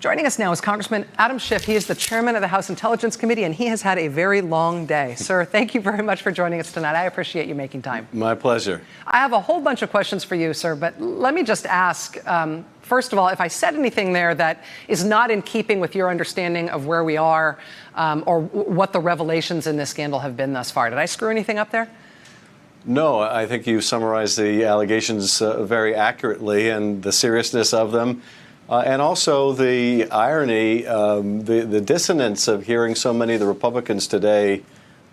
Joining us now is Congressman Adam Schiff. He is the chairman of the House Intelligence Committee, and he has had a very long day. Sir, thank you very much for joining us tonight. I appreciate you making time. My pleasure. I have a whole bunch of questions for you, sir, but let me just ask, first of all, if I said anything there that is not in keeping with your understanding of where we are or what the revelations in this scandal have been thus far. Did I screw anything up there? No, I think you summarized the allegations very accurately and the seriousness of them. And also the irony, the dissonance of hearing so many of the Republicans today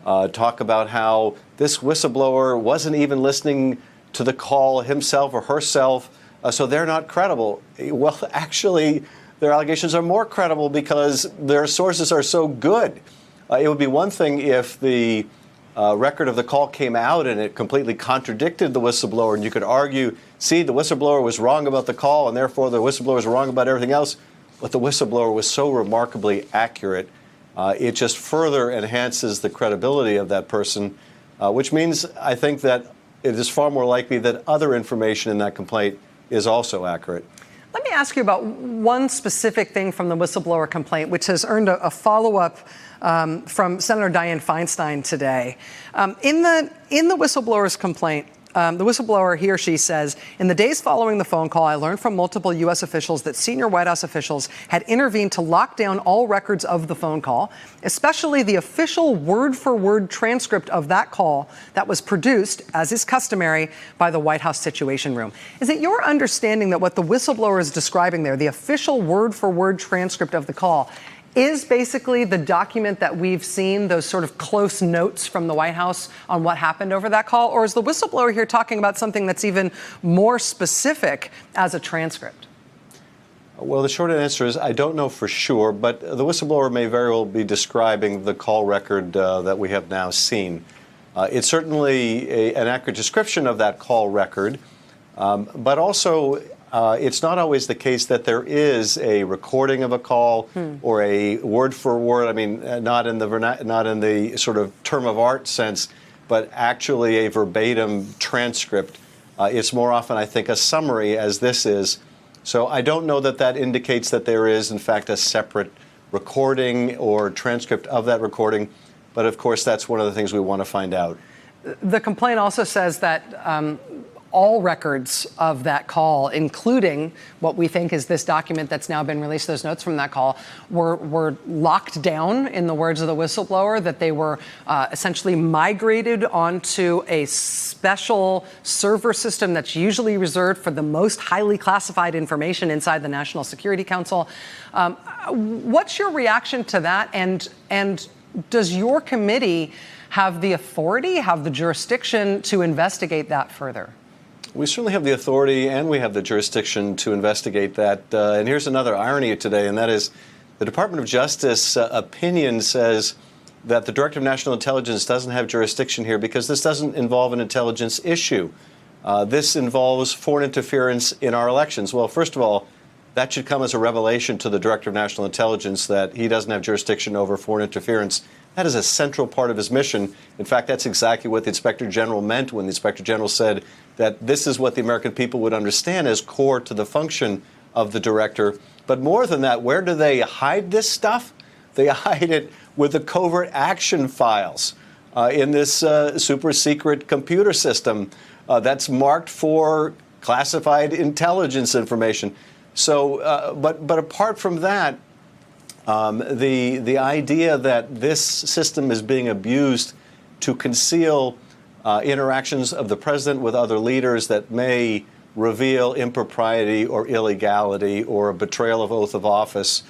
talk about how this whistleblower wasn't even listening to the call himself or herself, so they're not credible. Well, actually, their allegations are more credible because their sources are so good. It would be one thing if the record of the call came out and it completely contradicted the whistleblower, and you could argue, see, the whistleblower was wrong about the call and therefore the whistleblower was wrong about everything else. But the whistleblower was so remarkably accurate, it just further enhances the credibility of that person, which means I think that it is far more likely that other information in that complaint is also accurate. Let me ask you about one specific thing from the whistleblower complaint, which has earned a follow-up from Senator Dianne Feinstein today. In the whistleblower's complaint, the whistleblower, he or she says, in the days following the phone call, I learned from multiple U.S. officials that senior White House officials had intervened to lock down all records of the phone call, especially the official word-for-word transcript of that call that was produced, as is customary, by the White House Situation Room. Is it your understanding that what the whistleblower is describing there, the official word-for-word transcript of the call, is basically the document that we've seen, those sort of close notes from the White House on what happened over that call? Or is the whistleblower here talking about something that's even more specific as a transcript? Well, the short answer is I don't know for sure, but the whistleblower may very well be describing the call record that we have now seen. It's certainly an accurate description of that call record, but also it's not always the case that there is a recording of a call or a word for word. I mean, not in the sort of term of art sense, but actually a verbatim transcript. It's more often, I think, a summary, as this is. So I don't know that that indicates that there is, in fact, a separate recording or transcript of that recording. But of course, that's one of the things we want to find out. The complaint also says that all records of that call, including what we think is this document that's now been released, those notes from that call, were locked down, in the words of the whistleblower, that they were essentially migrated onto a special server system that's usually reserved for the most highly classified information inside the National Security Council. What's your reaction to that? And does your committee have the authority, have the jurisdiction to investigate that further? We certainly have the authority and we have the jurisdiction to investigate that. And here's another irony today, and that is the Department of Justice opinion says that the Director of National Intelligence doesn't have jurisdiction here because this doesn't involve an intelligence issue. This involves foreign interference in our elections. Well, first of all, that should come as a revelation to the Director of National Intelligence that he doesn't have jurisdiction over foreign interference. That is a central part of his mission. In fact, that's exactly what the Inspector General meant when the Inspector General said that this is what the American people would understand as core to the function of the director. But more than that, where do they hide this stuff? They hide it with the covert action files in this super secret computer system that's marked for classified intelligence information. So, but apart from that, the idea that this system is being abused to conceal interactions of the president with other leaders that may reveal impropriety or illegality or a betrayal of oath of office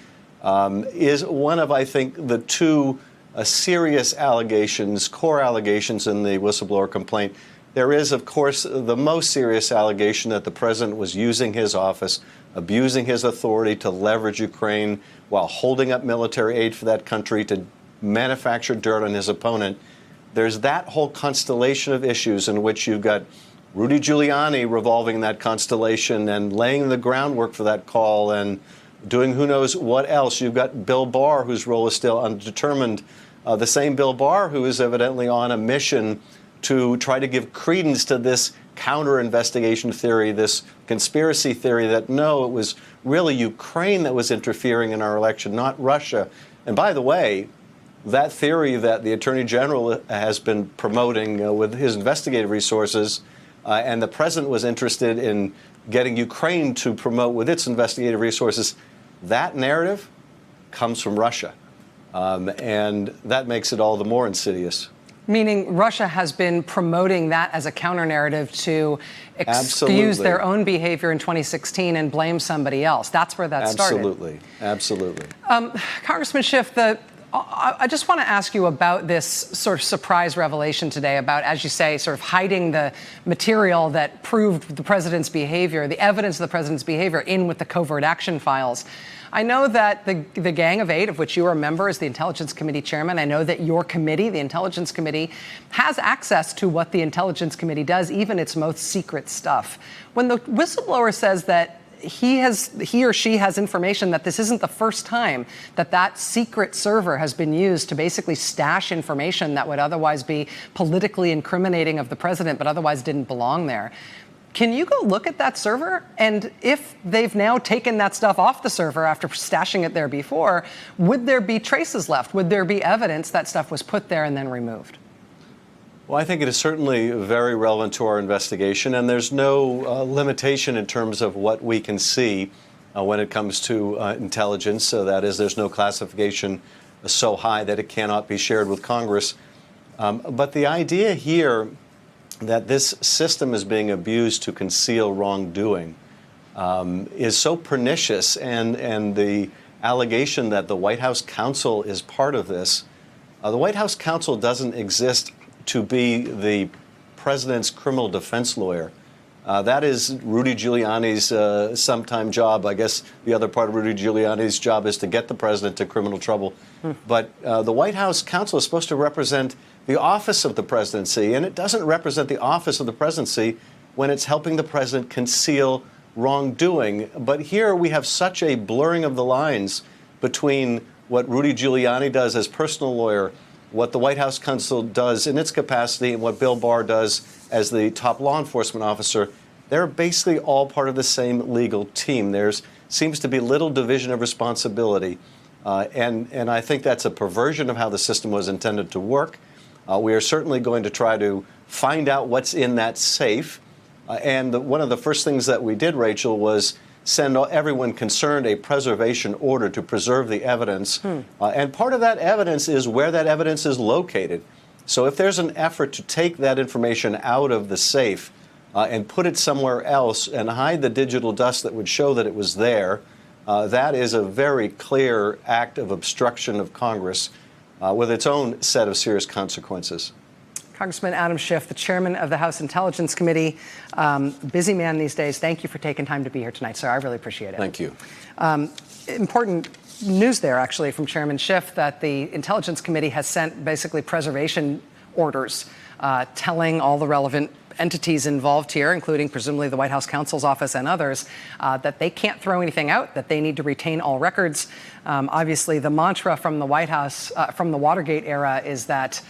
is one of, I think, the two serious allegations, core allegations in the whistleblower complaint. There is, of course, the most serious allegation that the president was using his office, abusing his authority to leverage Ukraine while holding up military aid for that country to manufacture dirt on his opponent. There's that whole constellation of issues in which you've got Rudy Giuliani revolving that constellation and laying the groundwork for that call and doing who knows what else. You've got Bill Barr, whose role is still undetermined, the same Bill Barr who is evidently on a mission to try to give credence to this counter-investigation theory, this conspiracy theory that, no, it was really Ukraine that was interfering in our election, not Russia. And by the way, that theory that the Attorney General has been promoting with his investigative resources, and the President was interested in getting Ukraine to promote with its investigative resources, that narrative comes from Russia. And that makes it all the more insidious. Meaning Russia has been promoting that as a counter-narrative to excuse Absolutely. their own behavior in 2016 and blame somebody else. That's where that started. Absolutely. Absolutely. Congressman Schiff, I just want to ask you about this sort of surprise revelation today about, as you say, sort of hiding the material that proved the president's behavior, the evidence of the president's behavior in with the covert action files. I know that the Gang of Eight, of which you are a member, is the Intelligence Committee chairman. I know that your committee, the Intelligence Committee, has access to what the Intelligence Committee does, even its most secret stuff. When the whistleblower says that he or she has information that this isn't the first time that secret server has been used to basically stash information that would otherwise be politically incriminating of the president, but otherwise didn't belong there. Can you go look at that server? And if they've now taken that stuff off the server after stashing it there before, would there be traces left? Would there be evidence that stuff was put there and then removed? Well, I think it is certainly very relevant to our investigation, and there's no limitation in terms of what we can see when it comes to intelligence. So that is, there's no classification so high that it cannot be shared with Congress. But the idea here that this system is being abused to conceal wrongdoing is so pernicious, and the allegation that the White House counsel is part of this. The White House counsel doesn't exist to be the president's criminal defense lawyer. That is Rudy Giuliani's sometime job. I guess the other part of Rudy Giuliani's job is to get the president to criminal trouble. But the White House counsel is supposed to represent the office of the presidency, and it doesn't represent the office of the presidency when it's helping the president conceal wrongdoing. But here we have such a blurring of the lines between what Rudy Giuliani does as personal lawyer, what the White House counsel does in its capacity, and what Bill Barr does as the top law enforcement officer. They're basically all part of the same legal team. There seems to be little division of responsibility. And I think that's a perversion of how the system was intended to work. We are certainly going to try to find out what's in that safe. And one of the first things that we did, Rachel, was send everyone concerned a preservation order to preserve the evidence. And part of that evidence is where that evidence is located. So if there's an effort to take that information out of the safe and put it somewhere else and hide the digital dust that would show that it was there, that is a very clear act of obstruction of Congress with its own set of serious consequences. Congressman Adam Schiff, the chairman of the House Intelligence Committee, busy man these days. Thank you for taking time to be here tonight, sir. I really appreciate it. Thank you. Important news there, actually, from Chairman Schiff, that the Intelligence Committee has sent basically preservation orders telling all the relevant entities involved here, including presumably the White House counsel's office and others, that they can't throw anything out, that they need to retain all records. Obviously, the mantra from the White House, from the Watergate era, is that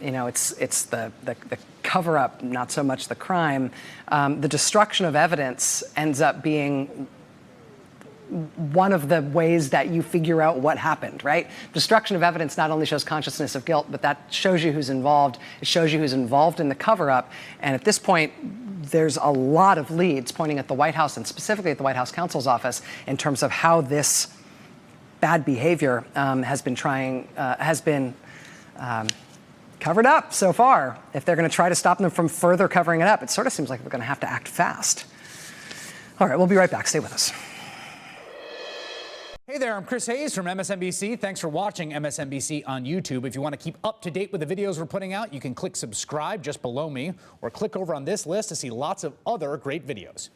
it's the cover-up, not so much the crime. The destruction of evidence ends up being one of the ways that you figure out what happened, right? Destruction of evidence not only shows consciousness of guilt, but that shows you who's involved. It shows you who's involved in the cover-up. And at this point, there's a lot of leads pointing at the White House, and specifically at the White House counsel's office, in terms of how this bad behavior has been covered up so far. If they're going to try to stop them from further covering it up, it sort of seems like they're going to have to act fast. All right, we'll be right back. Stay with us. Hey there, I'm Chris Hayes from MSNBC. Thanks for watching MSNBC on YouTube. If you want to keep up to date with the videos we're putting out, you can click subscribe just below me, or click over on this list to see lots of other great videos.